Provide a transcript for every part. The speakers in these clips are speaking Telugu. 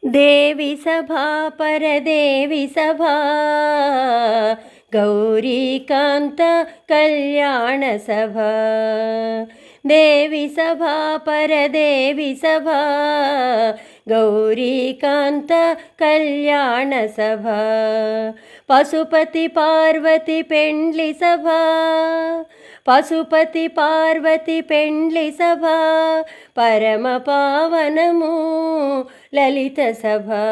देवी सभा परदेवी सभा गौरीकान्त कल्याण सभा देवी सभा परदेवी सभा गौरीकान्त कल्याण सभा पशुपति पार्वती पेण्ड्लि सभा पशुपति पार्वती पेण्ड्लि सभा परम पावनमु ललित सभा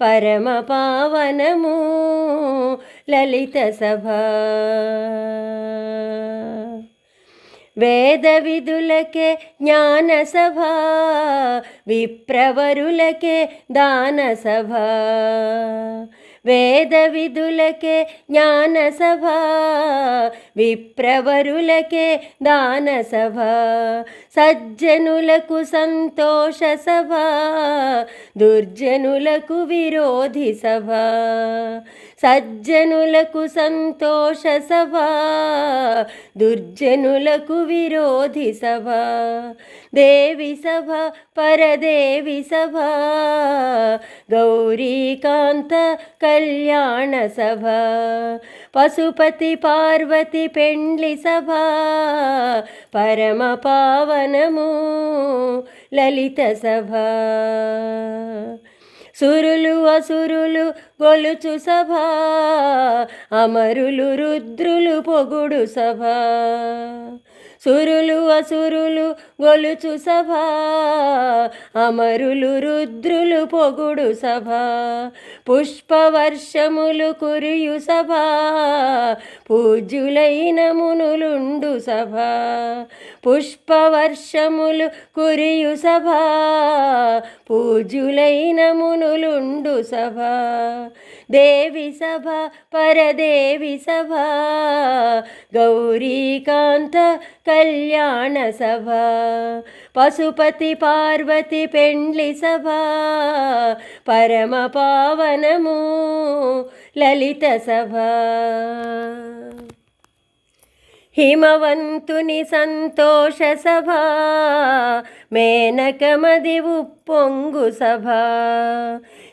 परम पावनमु ललित सभा वेद विदुलके ज्ञान सभा विप्रवरुलके दान सभा वेद विदुलके ज्ञान सभा विप्रवरुलके दान सभा सज्जनुలకు సంతోష సభా దుర్జనులకు విరోధి సభా సజ్జనులకు సంతోష సభా దుర్జనులకు విరోధి సభా దేవి సభ పరదేవి సభా గౌరీకాంత కళ్యాణ సభా పశుపతి పార్వతి పెండ్లి సభా పరమ పావనము లలిత సభా సురులు అసురులు గొలుచు సభా అమరులు రుద్రులు పొగుడు సభా సురులు అసురులు గొలుచు సభా అమరులు రుద్రులు పొగుడు సభా పుష్పవర్షములు కురియు సభా పూజ్యులైన మునులుండు సభా పుష్పవర్షములు కురియు సభా పూజ్యులైన మునులుండు సభా దేవి సభ పరదేవి సభా గౌరీకాంత కళ్యాణ సభా పశుపతి పార్వతి పెండ్లి సభా పరమ పావనము లలిత సభా హిమవంతుని సంతోష సభా మేనకమది ఉప్పొంగు సభా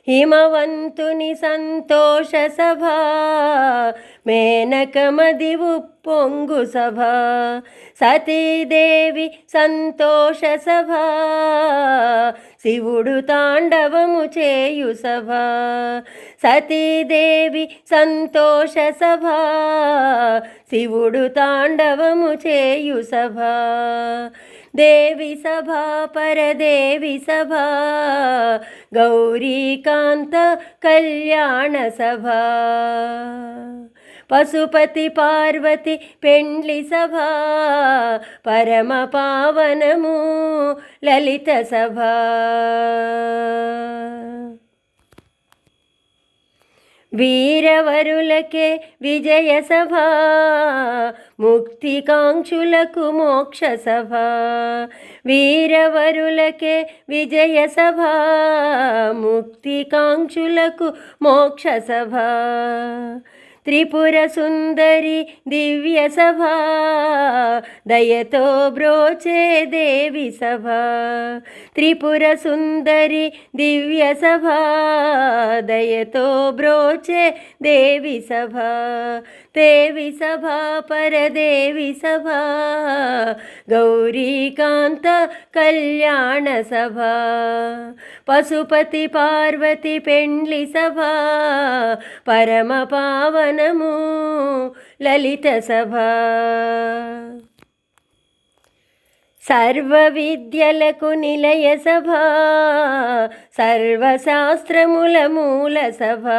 హిమవంతుని సంతోష సభా మేనకమది ఉప్పొంగు సభా సతీదేవి సంతోష సభా శివుడు తాండవము చేయు సభా సతీదేవి సంతోష సభా శివుడు తాండవము చేయు సభా దేవి సభా పరదేవి సభా గౌరీకాంత కళ్యాణ సభా పశుపతి పార్వతి పెండ్లి సభా పరమ పావనము లలిత సభా వీరవరులకే విజయ సభా ముక్తికాంక్షులకు మోక్ష సభా వీరవరులకే విజయ సభా ముక్తికాంక్షులకు మోక్ష సభా త్రిపుర సుందరి దివ్య సభా దయతో బ్రోచే దేవి సభా త్రిపుర సుందరి దివ్య సభా దయతో బ్రోచే దేవి సభా దేవి సభా పరదేవి సభా గౌరీకాంత కళ్యాణ సభా పశుపతి పార్వతి పెండ్లి సభా పరమ పావనము లలిత సభా సర్వ విద్యలకు నిలయ సభా సర్వశాస్త్రముల మూల సభా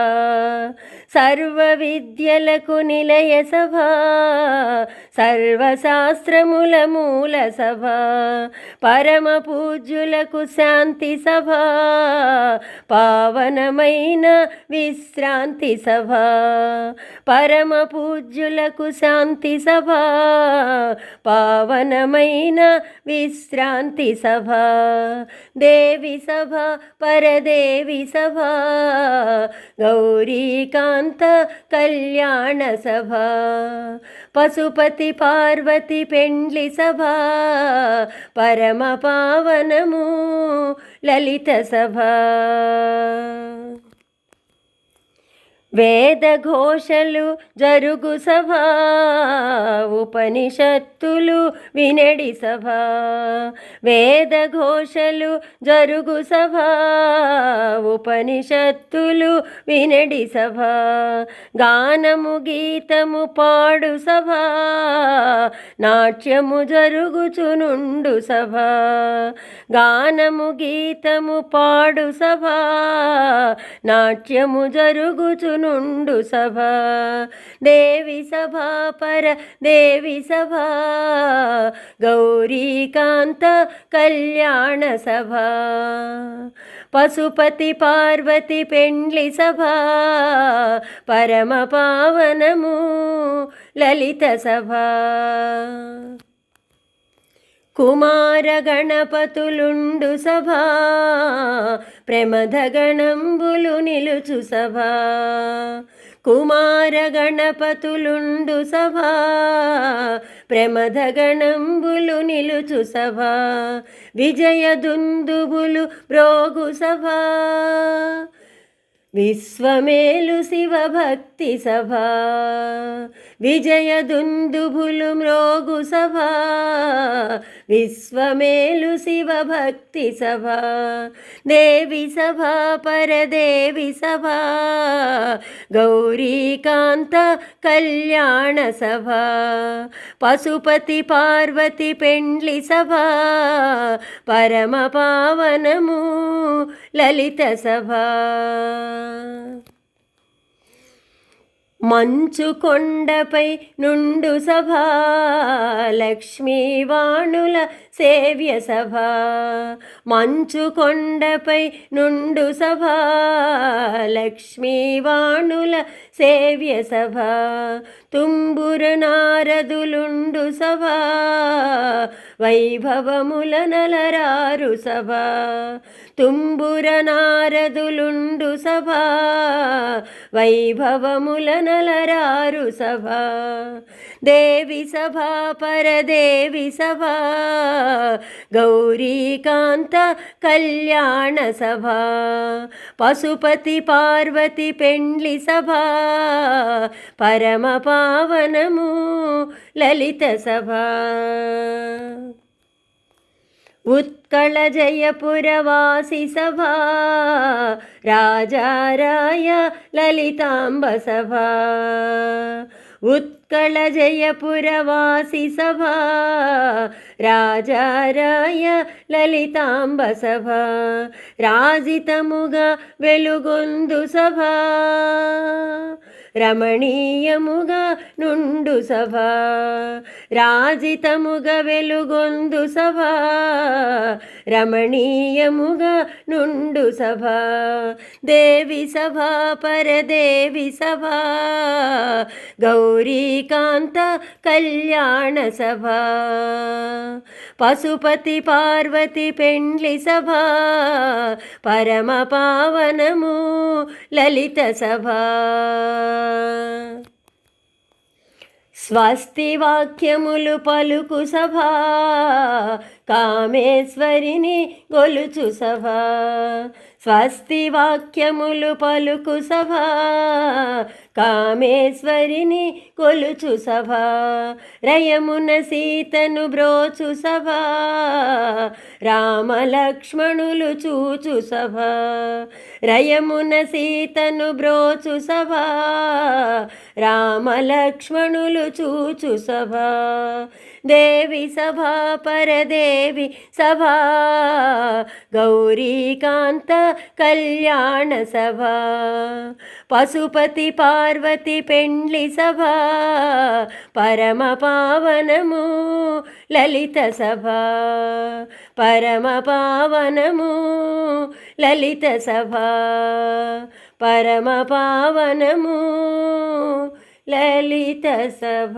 సర్వ విద్యలకు నిలయ సభా సర్వశాస్త్రముల మూల సభా పరమ పూజ్యులకు శాంతి సభా పావనమైన విశ్రాంతి సభా పరమ పూజ్యులకు శాంతి సభా పావనమైన విశ్రాంతి సభా దేవి సభ పరదేవి సభా గౌరీకాంత గౌరీకాంత కళ్యాణ సభ పశుపతి పార్వతి పెండ్లి సభ పరమ పావనము లలిత సభ వేదఘోషలు జరుగు సభ ఉపనిషత్తులు వినడి సభ వేదఘోషలు జరుగు సభ ఉపనిషత్తులు వినడి సభ గానము గీతము పాడు సభ నాట్యము జరుగుచునుండు సభ గానము గీతము పాడు సభ నాట్యము జరుగుచును నుండు సభ దేవి సభ పర దేవి సభ గౌరీకాంత కళ్యాణ సభ పశుపతి పార్వతి పెండ్లి సభ పరమ పావనము లలిత సభ కుమార గణపతులుండు సభ ప్రమథ గణంబులు నిలుచు సభ కుమార గణపతులుండు సభ ప్రమథ గణంబులు నిలుచు సభ విజయ దుందుబులు బ్రోగు సభ విశ్వమేలు శివభక్తి సభ విజయ దుందుభులు మ్రోగు సభ విశ్వమేలు శివభక్తి సభ దేవి సభ పరదేవి సభ గౌరీకాంత కళ్యాణ సభ పశుపతి పార్వతి పెండ్లి సభ పరమ పావనము లలిత సభ మంచు కొండపై నుండు సభ లక్ష్మీవాణుల సేవ్య సభ మంచు కొండపై నుండు సభ లక్ష్మీవాణుల సేవ్య సభ తుంబురు నారదులుండు సభ వైభవముల నలరారు సభ తుంబుర నారదులుండు సభ వైభవముల నలరారు సభ దేవి సభ పరదేవి సభ గౌరీకాంత కళ్యాణ సభ పశుపతి పార్వతి పెండ్లి సభ పరమ పావనము లలిత సభ ఉత్కళ జయపురవాసి సభ రాజారాయ లలితాంబ సభ ఉత్కళ జయపురవాసి సభ రాజారాయ లలితాంబ సభ రాజితముగా వెలుగొందు సభ రమణీయముగా నుండు సభ రాజితముగా వెలుగొందు సభ రమణీయముగా నుండు సభ దేవి సభ పరదేవి సభ గౌరీకాంత కళ్యాణ సభ పశుపతి పార్వతి పెండ్లి సభ పరమ పావనము లలిత సభ స్వస్తి వాక్యములు పలుకు సభ కామేశ్వరిని గొలుచు సభ స్వస్తి వాక్యములు పలుకు సభ కామేశ్వరిని కొలుచు సభ రయమున సీతను బ్రోచు సభ రామలక్ష్మణులు చూచు సభ రయమున సీతను బ్రోచు సభ రామలక్ష్మణులు చూచు సభ దేవి సభ పరదేవి సభ గౌరీకాంత కళ్యాణ సభ పశుపతి పార్వతి పెండ్లి సభ పరమ పావనము లలిత సభ పరమ పావనము లలిత సభ పరమ పావనము లలిత సభ.